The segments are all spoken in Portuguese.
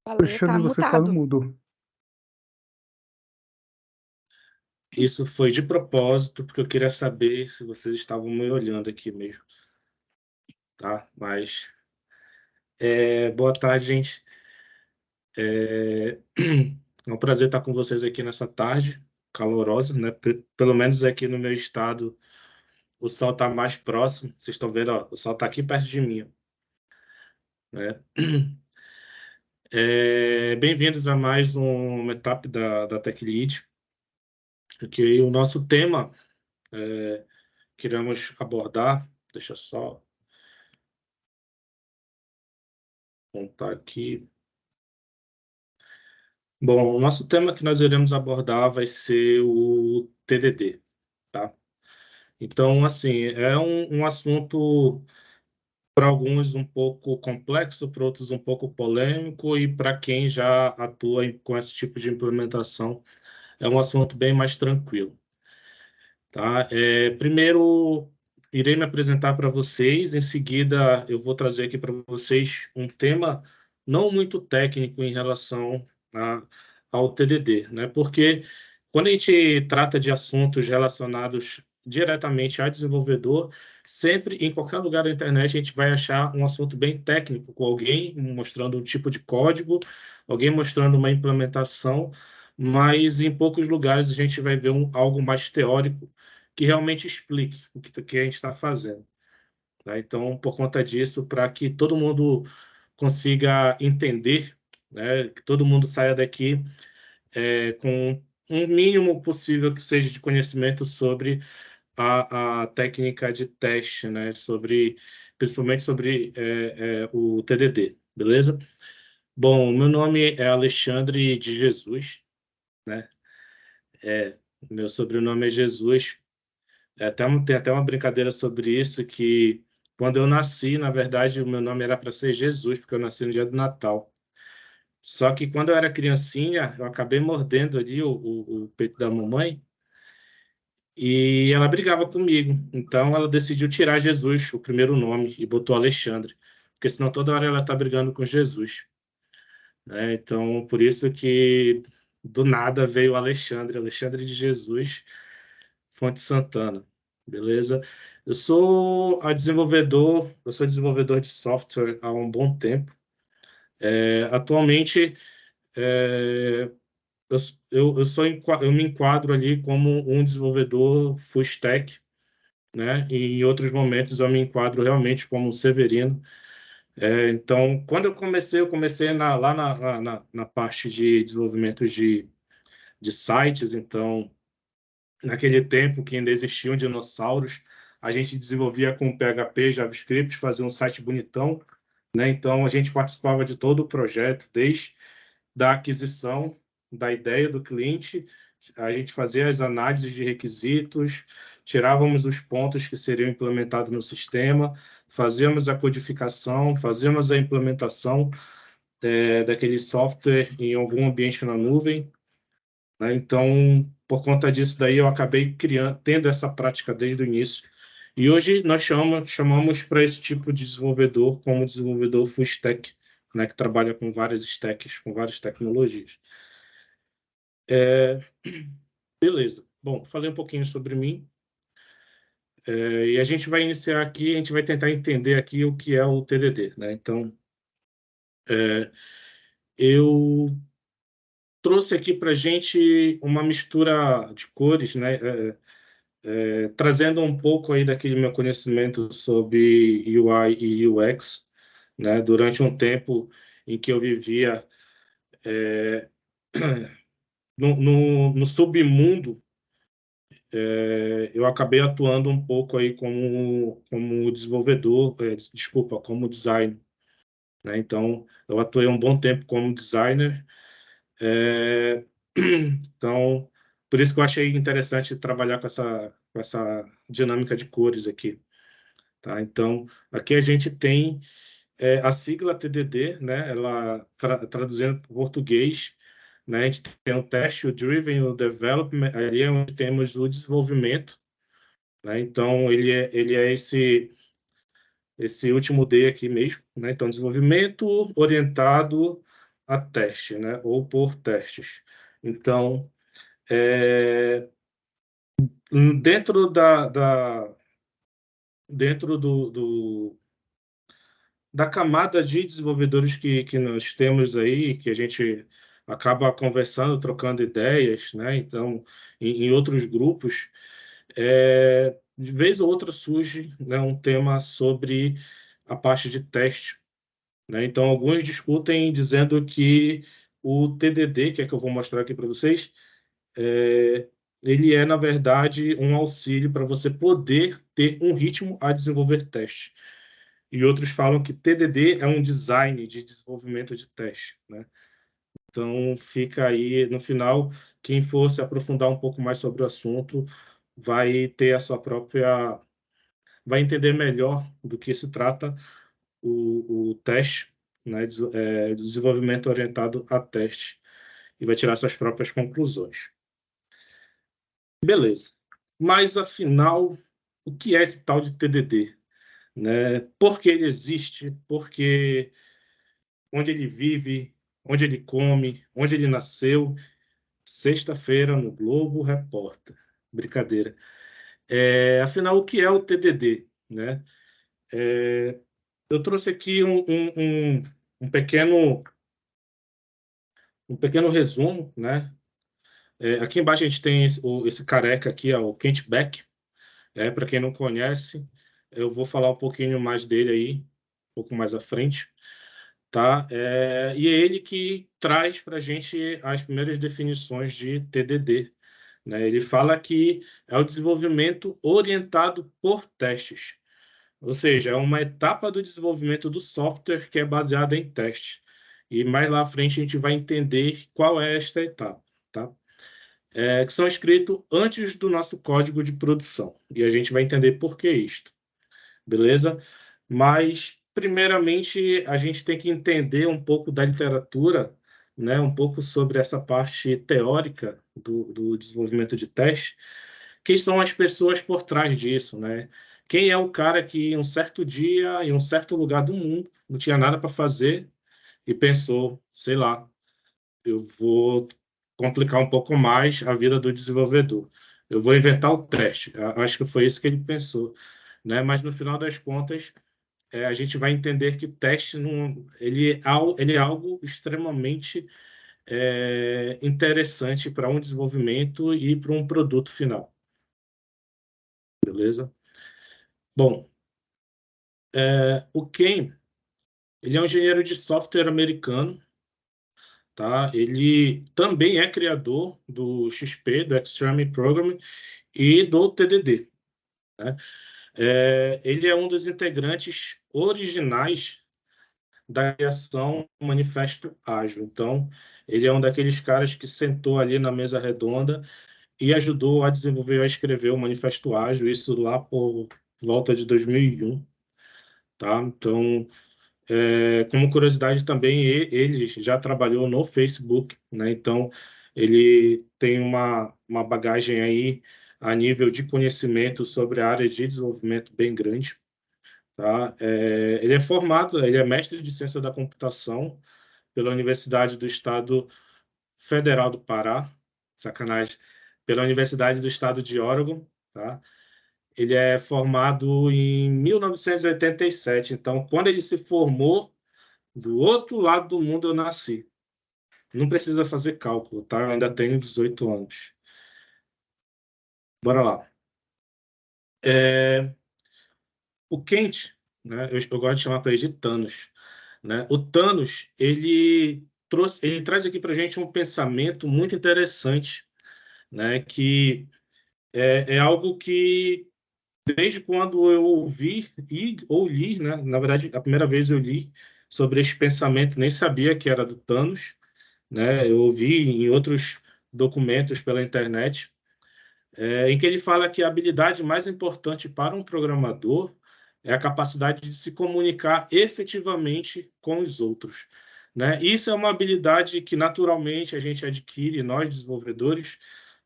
Valeu, tá Alexandre, você tá no mutado. mudo. Isso foi de propósito, porque eu queria saber se vocês estavam me olhando aqui mesmo, tá? Mas, boa tarde, gente. É um prazer estar com vocês aqui nessa tarde calorosa, né? Pelo menos aqui no meu estado, o sol está mais próximo. Vocês estão vendo, ó, o sol está aqui perto de mim, ó, né? Bem-vindos a mais uma etapa da TechLead, que o nosso tema que iremos abordar, deixa eu só contar aqui. Bom, o nosso tema que nós iremos abordar vai ser o TDD, tá? Então, assim, é um assunto para alguns um pouco complexo, para outros um pouco polêmico, e para quem já atua com esse tipo de implementação, é um assunto bem mais tranquilo, tá? Primeiro, irei me apresentar para vocês, em seguida, eu vou trazer aqui para vocês um tema não muito técnico em relação ao TDD, né? Porque quando a gente trata de assuntos relacionados diretamente a desenvolvedor, sempre, em qualquer lugar da internet, a gente vai achar um assunto bem técnico, com alguém mostrando um tipo de código, alguém mostrando uma implementação, mas em poucos lugares a gente vai ver algo mais teórico que realmente explique que a gente está fazendo, né? Então, por conta disso, para que todo mundo consiga entender, né, que todo mundo saia daqui com um mínimo possível que seja de conhecimento sobre a técnica de teste, né, principalmente sobre o TDD, beleza? Bom, meu nome é Alexandre de Jesus, né? Meu sobrenome é Jesus. Tem até uma brincadeira sobre isso, que quando eu nasci, na verdade, o meu nome era para ser Jesus, porque eu nasci no dia do Natal. Só que quando eu era criancinha, eu acabei mordendo ali o peito da mamãe e ela brigava comigo. Então ela decidiu tirar Jesus, o primeiro nome, e botou Alexandre, porque senão toda hora ela tá brigando com Jesus, né? Então por isso que do nada veio Alexandre, Alexandre de Jesus, Fonte Santana, beleza? Eu sou desenvolvedor de software há um bom tempo. Atualmente, é, eu me enquadro ali como um desenvolvedor full stack, né? E em outros momentos eu me enquadro realmente como um Severino. Então, quando eu comecei lá na parte de desenvolvimento de sites. Então, naquele tempo que ainda existiam dinossauros, a gente desenvolvia com PHP, JavaScript, fazia um site bonitão, né? Então, a gente participava de todo o projeto, desde da aquisição da ideia do cliente, a gente fazia as análises de requisitos, tirávamos os pontos que seriam implementados no sistema, fazíamos a codificação, fazíamos a implementação daquele software em algum ambiente na nuvem, né? Então, por conta disso daí, eu acabei tendo essa prática desde o início. E hoje nós chamamos para esse tipo de desenvolvedor como desenvolvedor full stack, né, que trabalha com várias stacks, com várias tecnologias. Beleza. Bom, falei um pouquinho sobre mim, e a gente vai iniciar aqui, a gente vai tentar entender aqui o que é o TDD, né? Então, eu trouxe aqui para a gente uma mistura de cores, né? Trazendo um pouco aí daquele meu conhecimento sobre UI e UX, né? Durante um tempo em que eu vivia no submundo, eu acabei atuando um pouco aí como desenvolvedor, desculpa, como designer, né? Então, eu atuei um bom tempo como designer. Então, por isso que eu achei interessante trabalhar com essa dinâmica de cores aqui, tá? Então, aqui a gente tem a sigla TDD, né? Ela traduzindo para o português, né? A gente tem o teste, o driven, o development, ali é onde temos o desenvolvimento, né? Então, ele é esse último D aqui mesmo, né? Então, desenvolvimento orientado a teste, né? Ou por testes. Então, é, dentro dentro da camada de desenvolvedores que nós temos aí, que a gente acaba conversando, trocando ideias, né? Então, em outros grupos, de vez ou outra surge, né, um tema sobre a parte de teste, né? Então, alguns discutem dizendo que o TDD, que é que eu vou mostrar aqui para vocês, é, ele é, na verdade, um auxílio para você poder ter um ritmo a desenvolver teste. E outros falam que TDD é um design de desenvolvimento de teste, né? Então, fica aí, no final, quem for se aprofundar um pouco mais sobre o assunto vai ter a sua própria... vai entender melhor do que se trata o teste, né? Desenvolvimento orientado a teste, e vai tirar suas próprias conclusões. Beleza. Mas, afinal, o que é esse tal de TDD? Né? Por que ele existe? Porque onde ele vive, onde ele come, onde ele nasceu. Sexta-feira no Globo Repórter. Brincadeira. Afinal, o que é o TDD? Né? Eu trouxe aqui um pequeno resumo. Né? Aqui embaixo a gente tem esse careca aqui, o Kent Beck. Para quem não conhece, eu vou falar um pouquinho mais dele aí, um pouco mais à frente. Tá? E é ele que traz para a gente as primeiras definições de TDD. Né? Ele fala que é o desenvolvimento orientado por testes, ou seja, é uma etapa do desenvolvimento do software que é baseada em testes. E mais lá à frente a gente vai entender qual é esta etapa. Tá? Que são escritos antes do nosso código de produção. E a gente vai entender por que isto. Beleza? Mas, primeiramente, a gente tem que entender um pouco da literatura, né? Um pouco sobre essa parte teórica do desenvolvimento de teste, quem são as pessoas por trás disso, né? Quem é o cara que, em um certo dia, em um certo lugar do mundo, não tinha nada para fazer e pensou, sei lá, eu vou complicar um pouco mais a vida do desenvolvedor. Eu vou inventar o teste. Acho que foi isso que ele pensou, né? Mas, no final das contas, a gente vai entender que o teste não, ele é algo extremamente interessante para um desenvolvimento e para um produto final, beleza? Bom, o Ken, ele é um engenheiro de software americano, tá? Ele também é criador do XP, do Extreme Programming e do TDD, né? Ele é um dos integrantes originais da criação do Manifesto Ágil. Então, ele é um daqueles caras que sentou ali na mesa redonda e ajudou a desenvolver, a escrever o Manifesto Ágil, isso lá por volta de 2001, tá? Então, como curiosidade também, ele já trabalhou no Facebook, né? Então, ele tem uma bagagem aí a nível de conhecimento sobre a área de desenvolvimento bem grande, tá? Ele é formado, ele é mestre de ciência da computação pela Universidade do Estado Federal do Pará, sacanagem, pela Universidade do Estado de Oregon, tá? Ele é formado em 1987, então, quando ele se formou, do outro lado do mundo eu nasci. Não precisa fazer cálculo, tá? Eu ainda tenho 18 anos. Bora lá. O Kent, né? Eu gosto de chamar para ele de Thanos, né? O Thanos, ele traz aqui para a gente um pensamento muito interessante, né? Que é algo que, desde quando eu ouvi ou li, né? Na verdade, a primeira vez eu li sobre esse pensamento, nem sabia que era do Thanos, né? Eu ouvi em outros documentos pela internet, em que ele fala que a habilidade mais importante para um programador é a capacidade de se comunicar efetivamente com os outros, né? Isso é uma habilidade que naturalmente a gente adquire, nós desenvolvedores,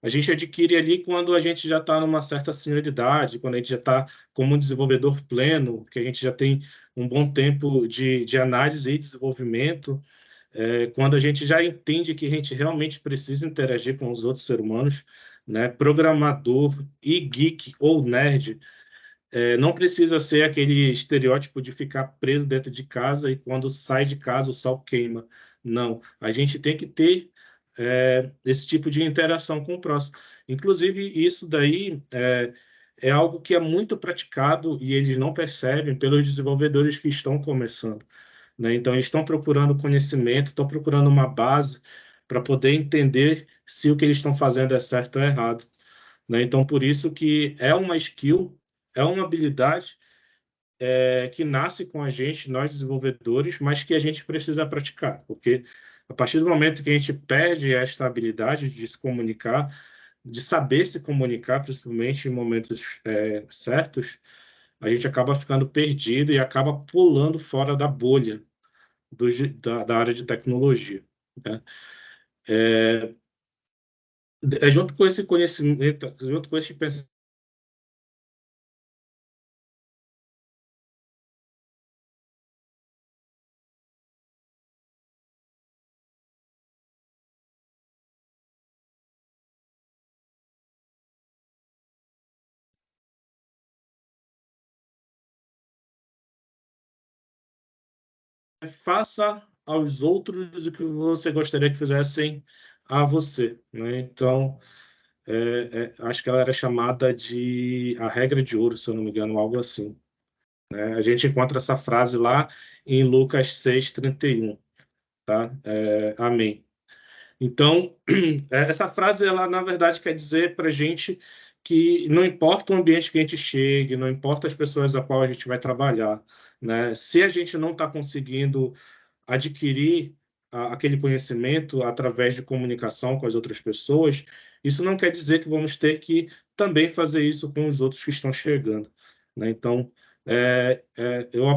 a gente adquire ali quando a gente já está numa certa senioridade, quando a gente já está como um desenvolvedor pleno, que a gente já tem um bom tempo de análise e desenvolvimento. quando a gente já entende que a gente realmente precisa interagir com os outros seres humanos, né? Programador e geek ou nerd não precisa ser aquele estereótipo de ficar preso dentro de casa e quando sai de casa o sol queima. Não, a gente tem que ter esse tipo de interação com o próximo. Inclusive, isso daí é algo que é muito praticado e eles não percebem pelos desenvolvedores que estão começando, né? Então, eles estão procurando conhecimento, estão procurando uma base para poder entender se o que eles estão fazendo é certo ou errado, né? Então, por isso que é uma skill, é uma habilidade que nasce com a gente, nós desenvolvedores, mas que a gente precisa praticar, porque a partir do momento que a gente perde esta habilidade de se comunicar, de saber se comunicar, principalmente em momentos certos, a gente acaba ficando perdido e acaba pulando fora da bolha da área de tecnologia, né? Junto com esse conhecimento, junto com esse pensamento, faça aos outros o que você gostaria que fizessem a você, né? Então, acho que ela era chamada de a regra de ouro, se eu não me engano, algo assim, né? A gente encontra essa frase lá em Lucas 6:31, tá? Amém. Então, essa frase, ela na verdade quer dizer para a gente que não importa o ambiente que a gente chegue, não importa as pessoas a qual a gente vai trabalhar, né? Se a gente não está conseguindo adquirir aquele conhecimento através de comunicação com as outras pessoas, isso não quer dizer que vamos ter que também fazer isso com os outros que estão chegando, né? Então, eu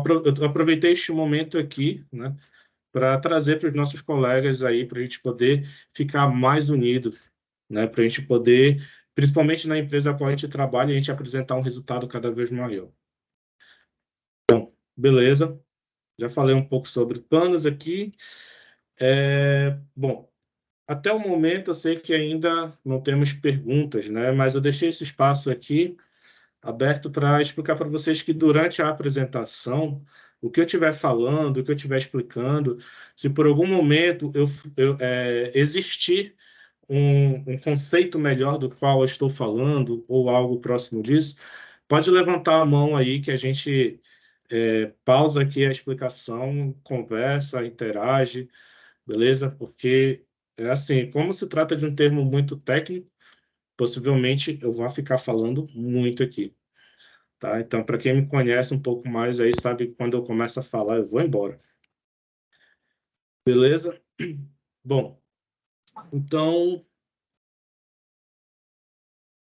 aproveitei este momento aqui, né, para trazer para os nossos colegas aí, para a gente poder ficar mais unido, né, para a gente poder, principalmente na empresa a qual a gente trabalha, a gente apresentar um resultado cada vez maior. Beleza? Já falei um pouco sobre planos aqui. Bom, até o momento eu sei que ainda não temos perguntas, né? Mas eu deixei esse espaço aqui aberto para explicar para vocês que durante a apresentação, o que eu estiver falando, o que eu estiver explicando, se por algum momento existir um conceito melhor do qual eu estou falando ou algo próximo disso, pode levantar a mão aí que a gente pausa aqui a explicação, conversa, interage, beleza? Porque é assim, como se trata de um termo muito técnico, possivelmente eu vou ficar falando muito aqui, tá? Então, para quem me conhece um pouco mais aí, sabe que quando eu começo a falar, eu vou embora. Beleza? Bom, então,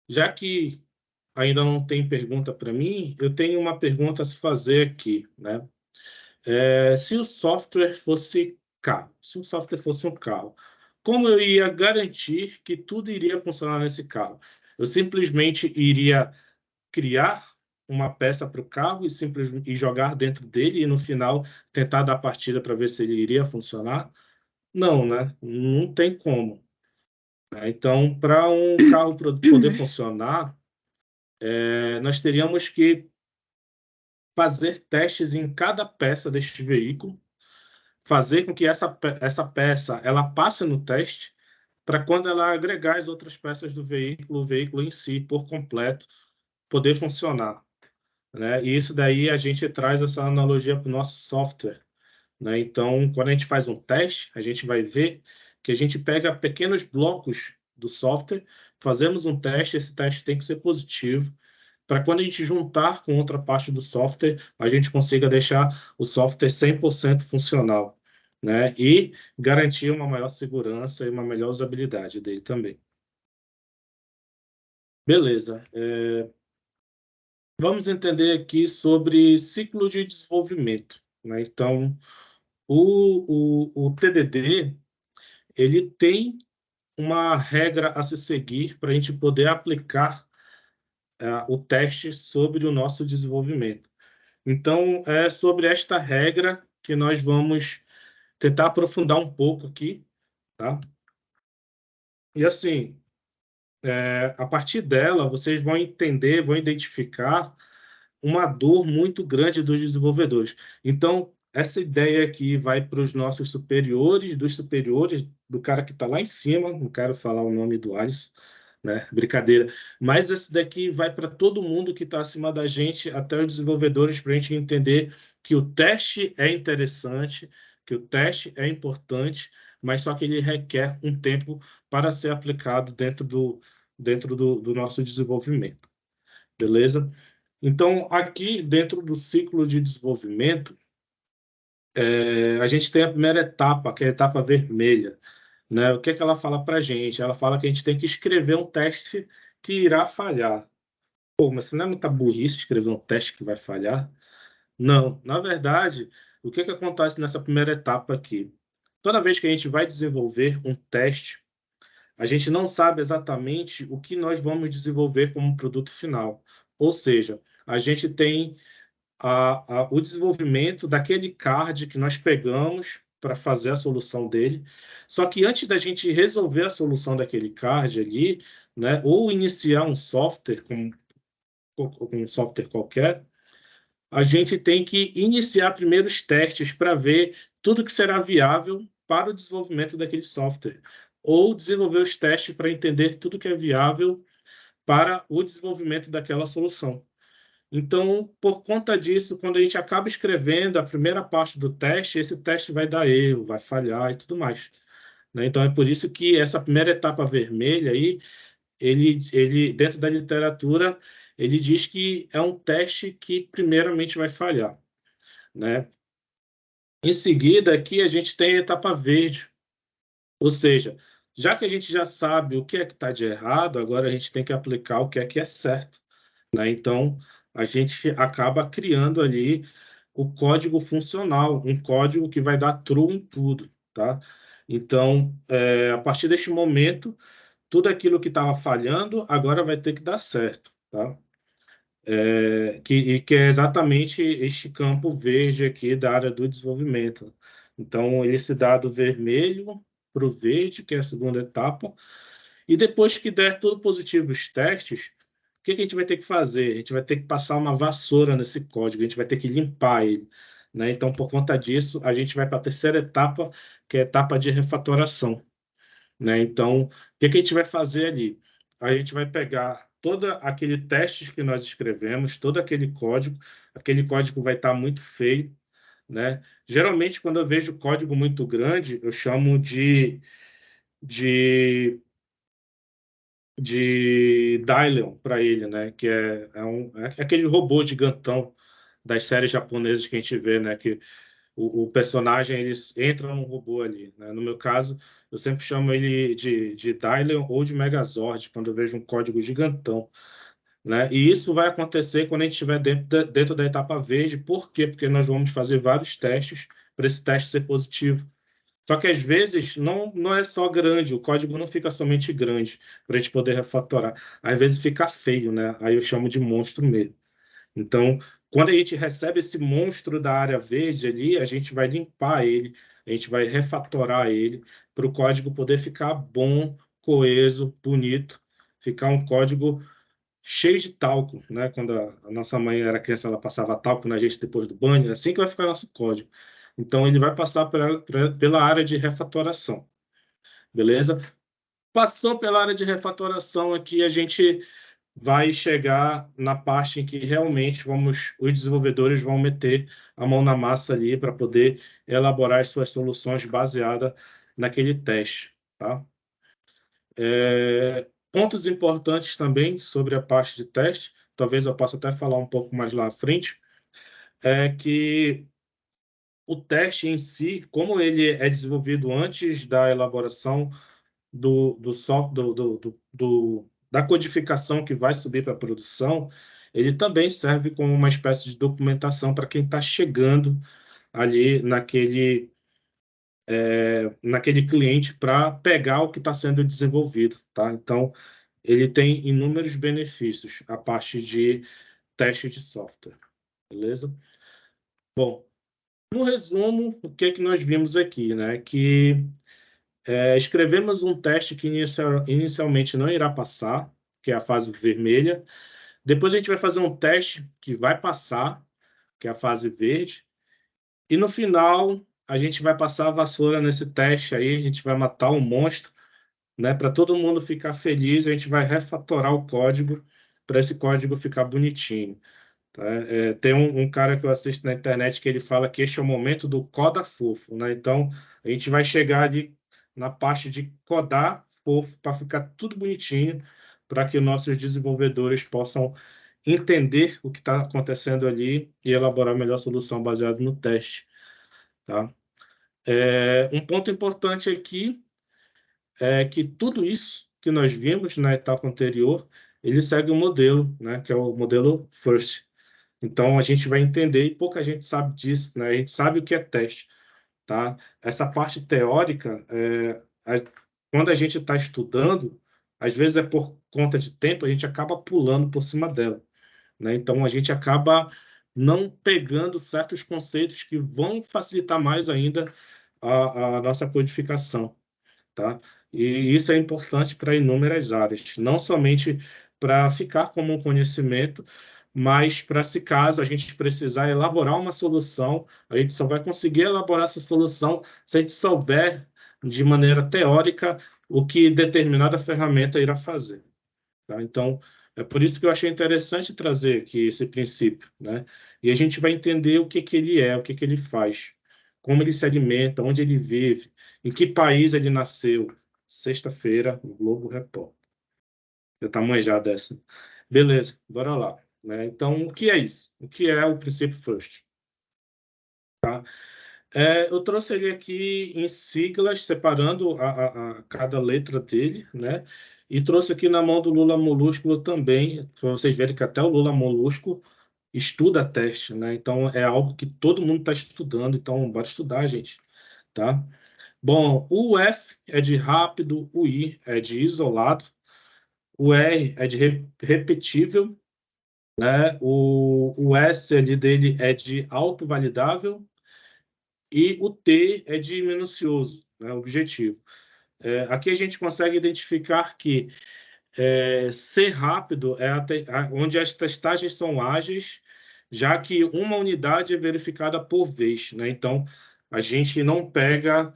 já que ainda não tem pergunta para mim, eu tenho uma pergunta a se fazer aqui, né? Se o software fosse carro, se o software fosse um carro, como eu ia garantir que tudo iria funcionar nesse carro? Eu simplesmente iria criar uma peça para o carro e simplesmente jogar dentro dele e no final tentar dar partida para ver se ele iria funcionar? Não, né? Não tem como, né? Então, para um carro poder funcionar, nós teríamos que fazer testes em cada peça deste veículo, fazer com que essa peça ela passe no teste para quando ela agregar as outras peças do veículo, o veículo em si, por completo, poder funcionar, né? E isso daí a gente traz essa analogia para o nosso software, né? Então, quando a gente faz um teste, a gente vai ver que a gente pega pequenos blocos do software, fazemos um teste, esse teste tem que ser positivo, para quando a gente juntar com outra parte do software, a gente consiga deixar o software 100% funcional, né? E garantir uma maior segurança e uma melhor usabilidade dele também. Beleza. Vamos entender aqui sobre ciclo de desenvolvimento, né? Então, o TDD, ele tem uma regra a se seguir para a gente poder aplicar o teste sobre o nosso desenvolvimento. Então, é sobre esta regra que nós vamos tentar aprofundar um pouco aqui, tá? E assim, a partir dela, vocês vão entender, vão identificar uma dor muito grande dos desenvolvedores. Então, essa ideia aqui vai para os nossos superiores, dos superiores, do cara que está lá em cima, não quero falar o nome do Alisson, né? Brincadeira. Mas esse daqui vai para todo mundo que está acima da gente, até os desenvolvedores, para a gente entender que o teste é interessante, que o teste é importante, mas só que ele requer um tempo para ser aplicado dentro do nosso desenvolvimento. Beleza? Então, aqui dentro do ciclo de desenvolvimento, a gente tem a primeira etapa, que é a etapa vermelha, né? O que é que ela fala para a gente? Ela fala que a gente tem que escrever um teste que irá falhar. Pô, mas isso não é muita burrice escrever um teste que vai falhar? Não, na verdade, o que é que acontece nessa primeira etapa aqui? Toda vez que a gente vai desenvolver um teste, a gente não sabe exatamente o que nós vamos desenvolver como produto final. Ou seja, a gente tem o desenvolvimento daquele card que nós pegamos para fazer a solução dele. Só que antes da gente resolver a solução daquele card ali, né, ou iniciar um software com um software qualquer, a gente tem que iniciar primeiros testes para ver tudo que será viável para o desenvolvimento daquele software, ou desenvolver os testes para entender tudo que é viável para o desenvolvimento daquela solução. Então, por conta disso, quando a gente acaba escrevendo a primeira parte do teste, esse teste vai dar erro, vai falhar e tudo mais, né? Então, é por isso que essa primeira etapa vermelha aí, ele dentro da literatura, ele diz que é um teste que primeiramente vai falhar, né? Em seguida, aqui a gente tem a etapa verde, ou seja, já que a gente já sabe o que é que está de errado, agora a gente tem que aplicar o que é certo, né? Então, a gente acaba criando ali o código funcional, um código que vai dar true em tudo, tá? Então, a partir deste momento, tudo aquilo que estava falhando agora vai ter que dar certo, tá? Que é exatamente este campo verde aqui da área do desenvolvimento. Então, esse dado vermelho para o verde, que é a segunda etapa, e depois que der tudo positivo os testes, o que a gente vai ter que fazer? A gente vai ter que passar uma vassoura nesse código, a gente vai ter que limpar ele, né? Então, por conta disso, a gente vai para a terceira etapa, que é a etapa de refatoração, né? Então, o que a gente vai fazer ali? A gente vai pegar todo aquele teste que nós escrevemos, todo aquele código vai estar muito feio, né? Geralmente, quando eu vejo código muito grande, eu chamo de Dylion para ele, né? Que é aquele robô gigantão das séries japonesas que a gente vê, né? Que o personagem eles entram no robô ali, né? No meu caso, eu sempre chamo ele de Dylion ou de Megazord quando eu vejo um código gigantão, né? E isso vai acontecer quando a gente estiver dentro da etapa verde. Por quê? Porque nós vamos fazer vários testes para esse teste ser positivo. Só que às vezes não é só grande, o código não fica somente grande para a gente poder refatorar. Às vezes fica feio, né? Aí eu chamo de monstro mesmo. Então, quando a gente recebe esse monstro da área verde ali, a gente vai limpar ele, a gente vai refatorar ele para o código poder ficar bom, coeso, bonito, ficar um código cheio de talco, né? Quando a nossa mãe era criança, ela passava talco na gente depois do banho, é assim que vai ficar nosso código. Então, ele vai passar pela área de refatoração, beleza? Passou pela área de refatoração aqui, a gente vai chegar na parte em que realmente os desenvolvedores vão meter a mão na massa ali para poder elaborar as suas soluções baseadas naquele teste, tá? Pontos importantes também sobre a parte de teste, talvez eu possa até falar um pouco mais lá à frente, é que o teste em si, como ele é desenvolvido antes da elaboração da codificação que vai subir para a produção, ele também serve como uma espécie de documentação para quem está chegando ali naquele cliente para pegar o que está sendo desenvolvido, tá? Então, ele tem inúmeros benefícios, a parte de teste de software, beleza? Bom, No resumo, o que é que nós vimos aqui, né? Que escrevemos um teste que inicialmente não irá passar, que é a fase vermelha. Depois a gente vai fazer um teste que vai passar, que é a fase verde. E no final, a gente vai passar a vassoura nesse teste aí, a gente vai matar um monstro, né? Para todo mundo ficar feliz, a gente vai refatorar o código para esse código ficar bonitinho. Tá? Tem um cara que eu assisto na internet que ele fala que este é o momento do coda fofo, né? Então, a gente vai chegar ali na parte de codar fofo para ficar tudo bonitinho, para que nossos desenvolvedores possam entender o que está acontecendo ali e elaborar a melhor solução baseada no teste, tá? Um ponto importante aqui é que tudo isso que nós vimos na etapa anterior, ele segue um modelo, né? Que é o modelo FIRST. Então, a gente vai entender, e pouca gente sabe disso, né? A gente sabe o que é teste, tá? Essa parte teórica, quando a gente está estudando, às vezes é por conta de tempo, a gente acaba pulando por cima dela, né? Então, a gente acaba não pegando certos conceitos que vão facilitar mais ainda a nossa codificação, tá? E isso é importante para inúmeras áreas, não somente para ficar como um conhecimento, mas para se caso a gente precisar elaborar uma solução, a gente só vai conseguir elaborar essa solução se a gente souber de maneira teórica o que determinada ferramenta irá fazer, tá? Então, é por isso que eu achei interessante trazer aqui esse princípio, né? E a gente vai entender o que que ele é, o que que ele faz, como ele se alimenta, onde ele vive, em que país ele nasceu. Sexta-feira, o Globo Repórter. Já tá manjado dessa. Beleza, bora lá, né? Então, o que é isso? O que é o princípio FIRST? Eu trouxe ele aqui em siglas, separando a cada letra dele, né? E trouxe aqui na mão do Lula Molúsculo também, para vocês verem que até o Lula Molúsculo estuda teste, né? Então é algo que todo mundo está estudando, então bora estudar, gente, tá? Bom, o F é de rápido, o I é de isolado, o R é de repetível, né? O S ali dele é de autovalidável e o T é de minucioso, né? Objetivo. Aqui a gente consegue identificar que ser rápido é onde as testagens são ágeis, já que uma unidade é verificada por vez, né? Então, a gente não pega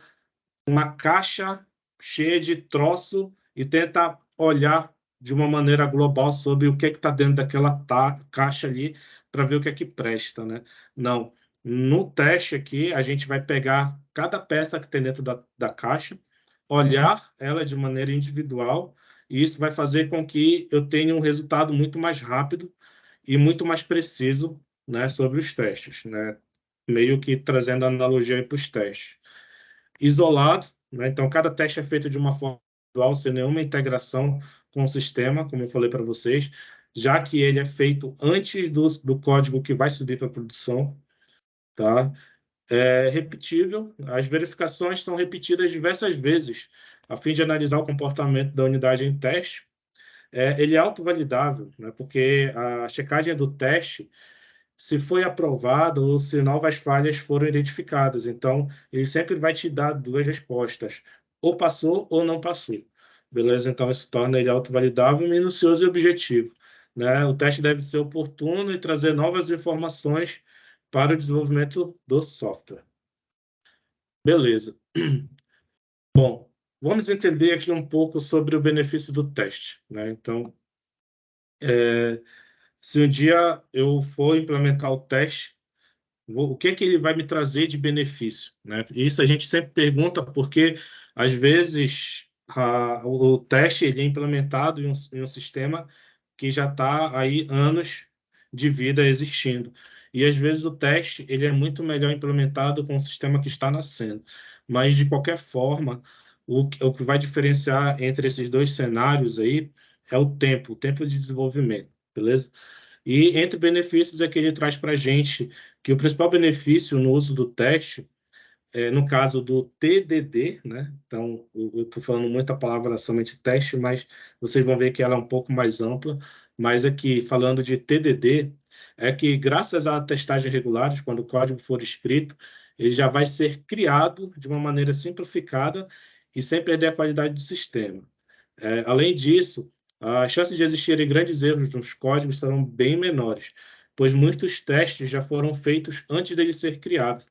uma caixa cheia de troço e tenta olhar de uma maneira global sobre o que é que está dentro daquela caixa ali para ver o que é que presta, né? Não. No teste aqui, a gente vai pegar cada peça que tem dentro da caixa, olhar ela de maneira individual, e isso vai fazer com que eu tenha um resultado muito mais rápido e muito mais preciso, né, sobre os testes, né? Meio que trazendo analogia para os testes isolado, né? Então, cada teste é feito de uma forma individual, sem nenhuma integração com o sistema, como eu falei para vocês, já que ele é feito antes do código que vai subir para a produção, tá? É repetível, as verificações são repetidas diversas vezes, a fim de analisar o comportamento da unidade em teste. Ele é autovalidável, né? Porque a checagem do teste se foi aprovado ou se novas falhas foram identificadas. Então, ele sempre vai te dar duas respostas: ou passou ou não passou. Beleza? Então, isso torna ele autovalidável, minucioso e objetivo, né? O teste deve ser oportuno e trazer novas informações para o desenvolvimento do software. Beleza. Bom, vamos entender aqui um pouco sobre o benefício do teste, né? Então, se um dia eu for implementar o teste, o que que ele vai me trazer de benefício, né? Isso a gente sempre pergunta porque às vezes o teste ele é implementado em um sistema que já está aí anos de vida existindo, e às vezes o teste ele é muito melhor implementado com um sistema que está nascendo. Mas de qualquer forma, o que vai diferenciar entre esses dois cenários aí é o tempo de desenvolvimento, beleza? E entre benefícios é que ele traz para a gente que o principal benefício no uso do teste, no caso do TDD, né? Então, eu estou falando muita palavra somente teste, mas vocês vão ver que ela é um pouco mais ampla. Mas aqui, falando de TDD, é que graças à testagem regulares, quando o código for escrito, ele já vai ser criado de uma maneira simplificada e sem perder a qualidade do sistema. Além disso, a chance de existirem grandes erros nos códigos serão bem menores, pois muitos testes já foram feitos antes dele ser criado.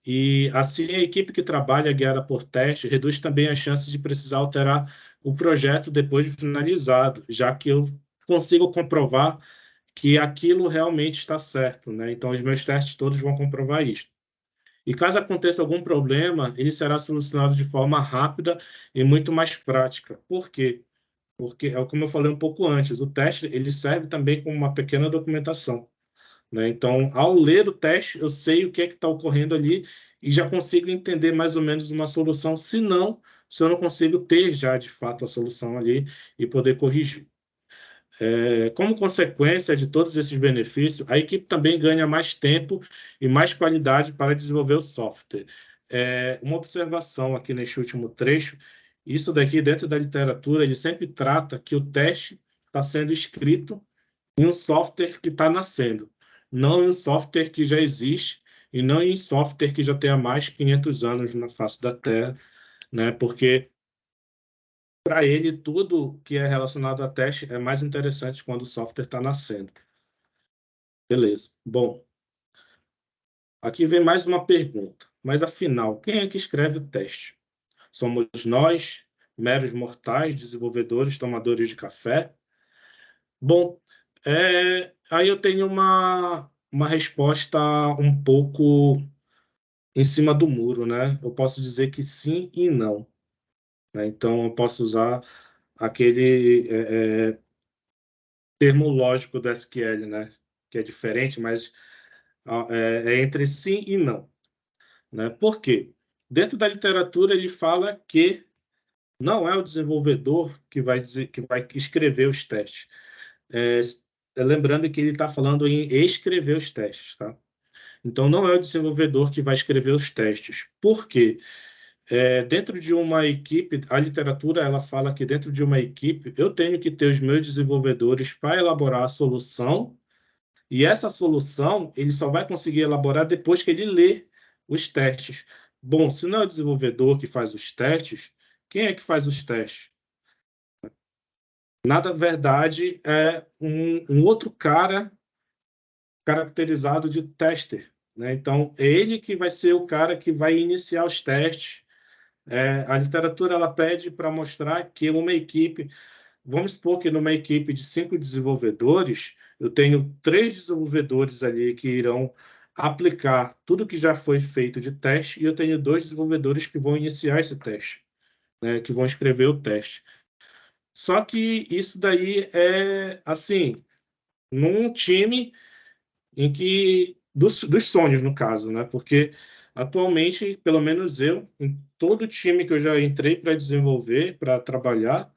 E assim, a equipe que trabalha guiada por teste reduz também a chance de precisar alterar o projeto depois de finalizado, já que eu consigo comprovar que aquilo realmente está certo, né? Então, os meus testes todos vão comprovar isso. E caso aconteça algum problema, ele será solucionado de forma rápida e muito mais prática. Por quê? Porque, é como eu falei um pouco antes, o teste ele serve também como uma pequena documentação, né? Então, ao ler o teste, eu sei o que é que está ocorrendo ali e já consigo entender mais ou menos uma solução, se eu não consigo ter já, de fato, a solução ali e poder corrigir. Como consequência de todos esses benefícios, a equipe também ganha mais tempo e mais qualidade para desenvolver o software. Uma observação aqui neste último trecho, isso daqui dentro da literatura, ele sempre trata que o teste está sendo escrito em um software que está nascendo, não em um software que já existe e não em software que já tenha mais de 500 anos na face da Terra, né? Porque para ele, tudo que é relacionado a teste é mais interessante quando o software está nascendo. Beleza. Bom, aqui vem mais uma pergunta. Mas afinal, quem é que escreve o teste? Somos nós, meros mortais, desenvolvedores, tomadores de café? Bom, aí eu tenho uma resposta um pouco em cima do muro, né? Eu posso dizer que sim e não, né? Então, eu posso usar aquele termo lógico do SQL, né? Que é diferente, mas é entre sim e não, né? Por quê? Dentro da literatura ele fala que não é o desenvolvedor que vai dizer, que vai escrever os testes. É, lembrando que ele está falando em escrever os testes, tá? Então não é o desenvolvedor que vai escrever os testes. Por quê? Dentro de uma equipe, a literatura ela fala que dentro de uma equipe eu tenho que ter os meus desenvolvedores para elaborar a solução. E essa solução ele só vai conseguir elaborar depois que ele lê os testes. Bom, se não é o desenvolvedor que faz os testes, quem é que faz os testes? Na verdade, é um outro cara caracterizado de tester, né? Então, é ele que vai ser o cara que vai iniciar os testes. A literatura ela pede para mostrar que uma equipe, vamos supor que numa equipe de 5 desenvolvedores, eu tenho 3 desenvolvedores ali que irão aplicar tudo que já foi feito de teste e eu tenho 2 desenvolvedores que vão iniciar esse teste, né, que vão escrever o teste. Só que isso daí é, assim, num time em que dos sonhos, no caso, né? Porque atualmente, pelo menos eu, em todo time que eu já entrei para desenvolver, para trabalhar,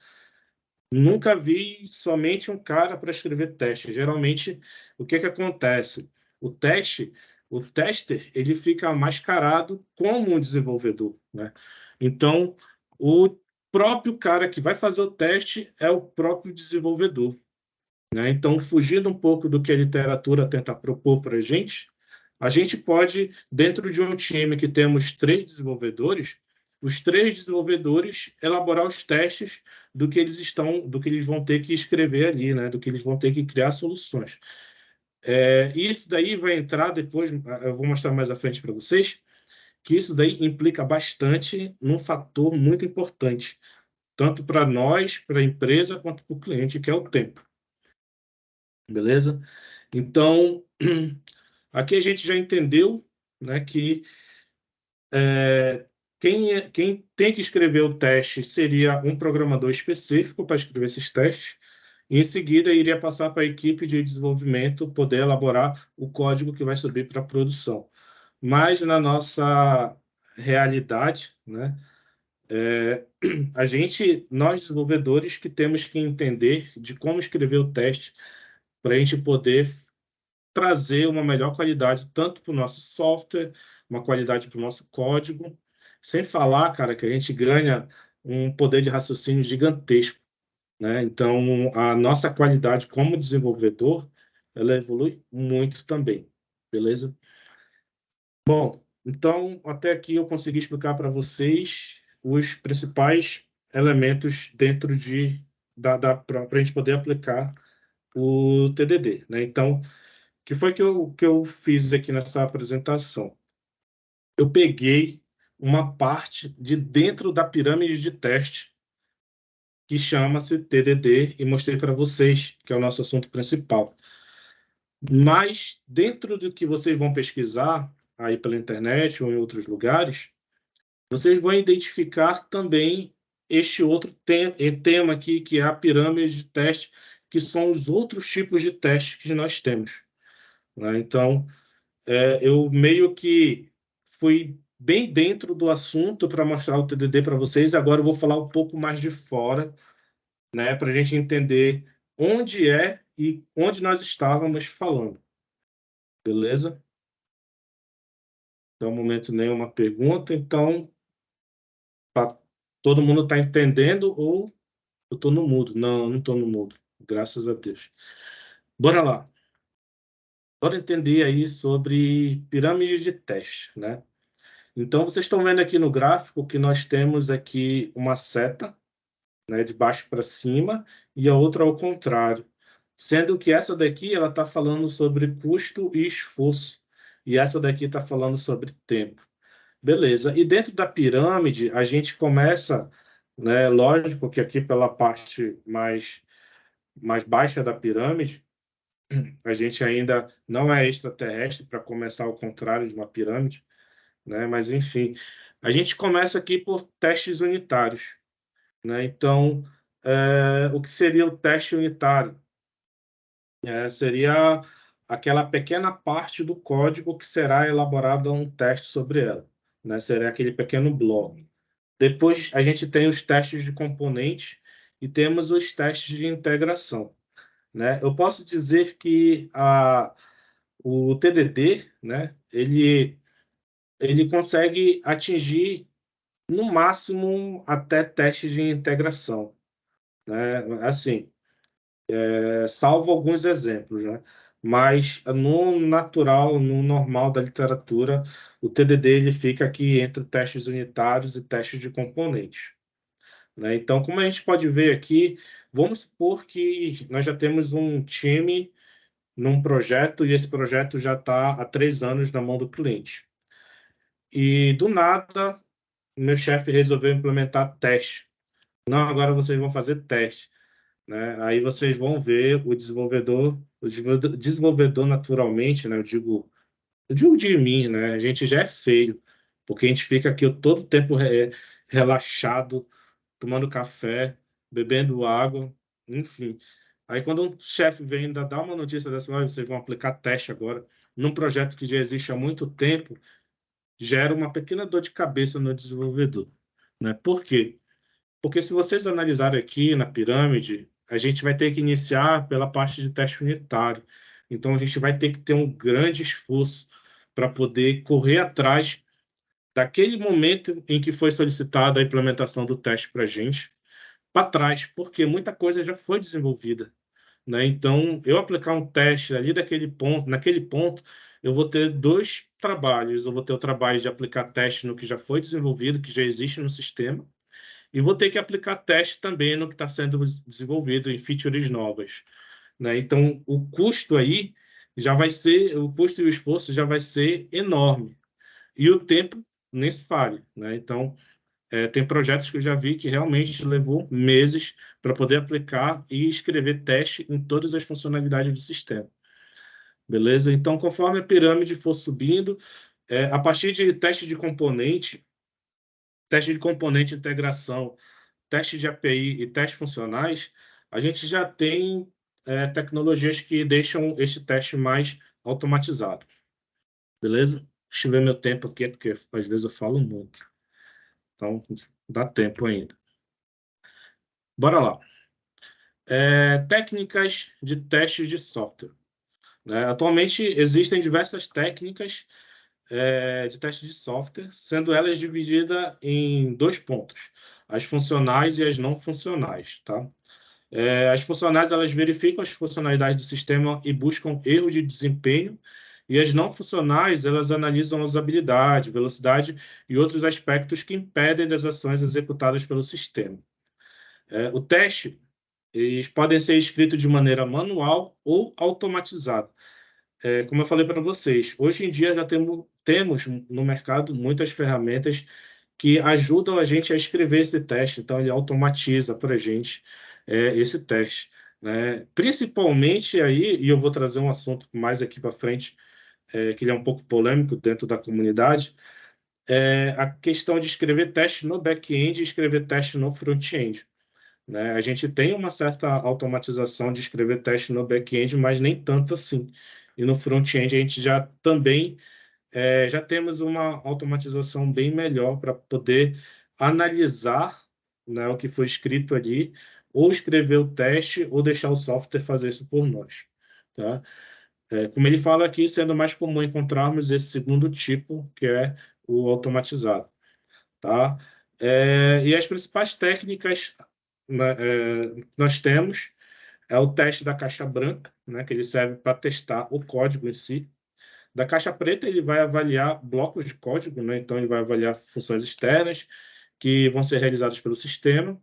nunca vi somente um cara para escrever teste. Geralmente, o que que acontece? O teste, o tester, ele fica mascarado como um desenvolvedor, né? Então, o próprio cara que vai fazer o teste é o próprio desenvolvedor, né? Então, fugindo um pouco do que a literatura tenta propor para a gente pode, dentro de um time que temos 3 desenvolvedores, os 3 desenvolvedores elaborar os testes do que eles vão ter que escrever ali, né? Do que eles vão ter que criar soluções. E isso daí vai entrar depois, eu vou mostrar mais à frente para vocês, que isso daí implica bastante num fator muito importante, tanto para nós, para a empresa, quanto para o cliente, que é o tempo. Beleza? Então, aqui a gente já entendeu, né, que quem tem que escrever o teste seria um programador específico para escrever esses testes, e em seguida iria passar para a equipe de desenvolvimento poder elaborar o código que vai subir para a produção. Mas na nossa realidade, né, nós desenvolvedores que temos que entender de como escrever o teste para a gente poder trazer uma melhor qualidade tanto para o nosso software, uma qualidade para o nosso código, sem falar, cara, que a gente ganha um poder de raciocínio gigantesco, né? Então, a nossa qualidade como desenvolvedor, ela evolui muito também, beleza? Bom, Então, até aqui eu consegui explicar para vocês os principais elementos dentro para a gente poder aplicar o TDD, né? Então, o que foi que eu fiz aqui nessa apresentação? Eu peguei uma parte de dentro da pirâmide de teste que chama-se TDD e mostrei para vocês, que é o nosso assunto principal. Mas dentro do que vocês vão pesquisar aí pela internet ou em outros lugares, vocês vão identificar também este outro tema aqui, que é a pirâmide de teste, que são os outros tipos de testes que nós temos, né? Então, eu meio que fui bem dentro do assunto para mostrar o TDD para vocês. Agora eu vou falar um pouco mais de fora, né, para a gente entender onde é e onde nós estávamos falando, beleza? Então, no momento, nenhuma pergunta. Então, todo mundo está entendendo ou eu estou no mudo? Não, não estou no mudo, graças a Deus. Bora lá. Bora entender aí sobre pirâmide de teste, né? Então, vocês estão vendo aqui no gráfico que nós temos aqui uma seta, né, de baixo para cima, e a outra ao contrário. Sendo que essa daqui ela está falando sobre custo e esforço, e essa daqui está falando sobre tempo. Beleza. E dentro da pirâmide, a gente começa, né, lógico que aqui pela parte mais baixa da pirâmide, a gente ainda não é extraterrestre para começar ao contrário de uma pirâmide, né? Mas, enfim, a gente começa aqui por testes unitários, né? Então, o que seria o teste unitário? Seria aquela pequena parte do código que será elaborado um teste sobre ela, né? Seria aquele pequeno bloco. Depois, a gente tem os testes de componentes e temos os testes de integração, né? Eu posso dizer que o TDD, né, ele consegue atingir, no máximo, até testes de integração, né? Assim, salvo alguns exemplos, né? Mas no natural, no normal da literatura, o TDD ele fica aqui entre testes unitários e testes de componentes, né? Então, como a gente pode ver aqui, vamos supor que nós já temos um time num projeto e esse projeto já está há 3 anos na mão do cliente. E, do nada, meu chefe resolveu implementar teste. Não, agora vocês vão fazer teste, né? Aí vocês vão ver o desenvolvedor naturalmente, né? Eu digo de mim, né? A gente já é feio, porque a gente fica aqui todo o tempo relaxado, tomando café, bebendo água, enfim. Aí quando um chefe vem ainda dar uma notícia dessa, "Olha, vocês vão aplicar teste agora, num projeto que já existe há muito tempo", gera uma pequena dor de cabeça no desenvolvedor, né? Por quê? Porque se vocês analisarem aqui na pirâmide, a gente vai ter que iniciar pela parte de teste unitário. Então, a gente vai ter que ter um grande esforço para poder correr atrás daquele momento em que foi solicitada a implementação do teste para a gente, para trás, porque muita coisa já foi desenvolvida, né? Então, eu aplicar um teste ali naquele ponto, eu vou ter dois trabalhos. Eu vou ter o trabalho de aplicar teste no que já foi desenvolvido, que já existe no sistema, e vou ter que aplicar teste também no que está sendo desenvolvido em features novas, né? Então, o custo e o esforço já vai ser enorme. E o tempo nem se fale, né? Então, tem projetos que eu já vi que realmente levou meses para poder aplicar e escrever teste em todas as funcionalidades do sistema. Beleza? Então, conforme a pirâmide for subindo, a partir de teste de componente, integração, teste de API e testes funcionais, a gente já tem tecnologias que deixam este teste mais automatizado. Beleza? Deixa eu ver meu tempo aqui, porque às vezes eu falo muito. Então, dá tempo ainda. Bora lá. Técnicas de teste de software, né? Atualmente, existem diversas técnicas de teste de software, sendo elas divididas em dois pontos: as funcionais e as não funcionais, tá? As funcionais, elas verificam as funcionalidades do sistema e buscam erros de desempenho, E as não funcionais, elas analisam a usabilidade, velocidade e outros aspectos que impedem das ações executadas pelo sistema. O teste, eles podem ser escritos de maneira manual ou automatizada. Como eu falei para vocês, hoje em dia já temos no mercado muitas ferramentas que ajudam a gente a escrever esse teste, então ele automatiza para a gente esse teste, né? Principalmente aí, e eu vou trazer um assunto mais aqui para frente, que ele é um pouco polêmico dentro da comunidade, a questão de escrever teste no back-end e escrever teste no front-end, né? A gente tem uma certa automatização de escrever teste no back-end, mas nem tanto assim. E no front-end a gente já também já temos uma automatização bem melhor para poder analisar, né, o que foi escrito ali, ou escrever o teste, ou deixar o software fazer isso por nós. Tá? Como ele fala aqui, sendo mais comum encontrarmos esse segundo tipo, que é o automatizado. Tá? E as principais técnicas, né, que nós temos é o teste da caixa branca, né, que ele serve para testar o código em si. Da caixa preta, ele vai avaliar blocos de código, né? Então, ele vai avaliar funções externas que vão ser realizadas pelo sistema.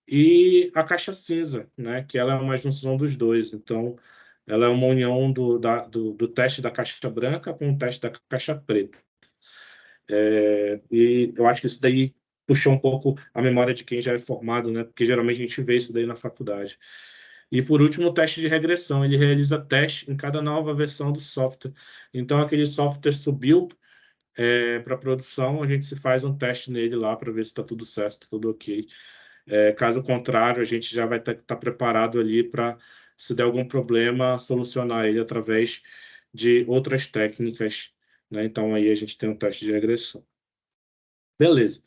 E a caixa cinza, né? Que ela é uma junção dos dois. Então, ela é uma união do teste da caixa branca com o teste da caixa preta. E eu acho que isso daí puxou um pouco a memória de quem já é formado, né? Porque geralmente a gente vê isso daí na faculdade. E por último, o teste de regressão. Ele realiza teste em cada nova versão do software. Então, aquele software subiu para produção, a gente se faz um teste nele lá para ver se está tudo certo, está tudo ok. Caso contrário, a gente já vai estar preparado ali para, se der algum problema, solucionar ele através de outras técnicas, né? Então, aí a gente tem um teste de regressão. Beleza.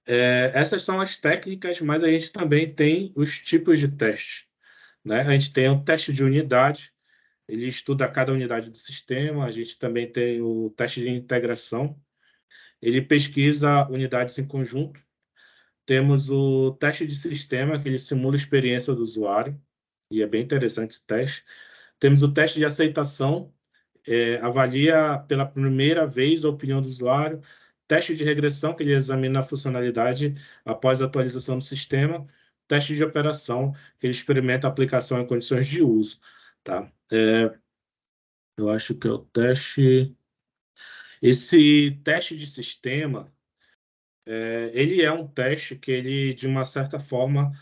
Essas são as técnicas, mas a gente também tem os tipos de teste, né? A gente tem o teste de unidade, ele estuda cada unidade do sistema. A gente também tem o teste de integração, ele pesquisa unidades em conjunto. Temos o teste de sistema, que ele simula a experiência do usuário, e é bem interessante esse teste. Temos o teste de aceitação, avalia pela primeira vez a opinião do usuário. Teste de regressão, que ele examina a funcionalidade após a atualização do sistema. Teste de operação, que ele experimenta a aplicação em condições de uso. Tá? Eu acho que é o teste. Esse teste de sistema, ele é um teste que ele, de uma certa forma,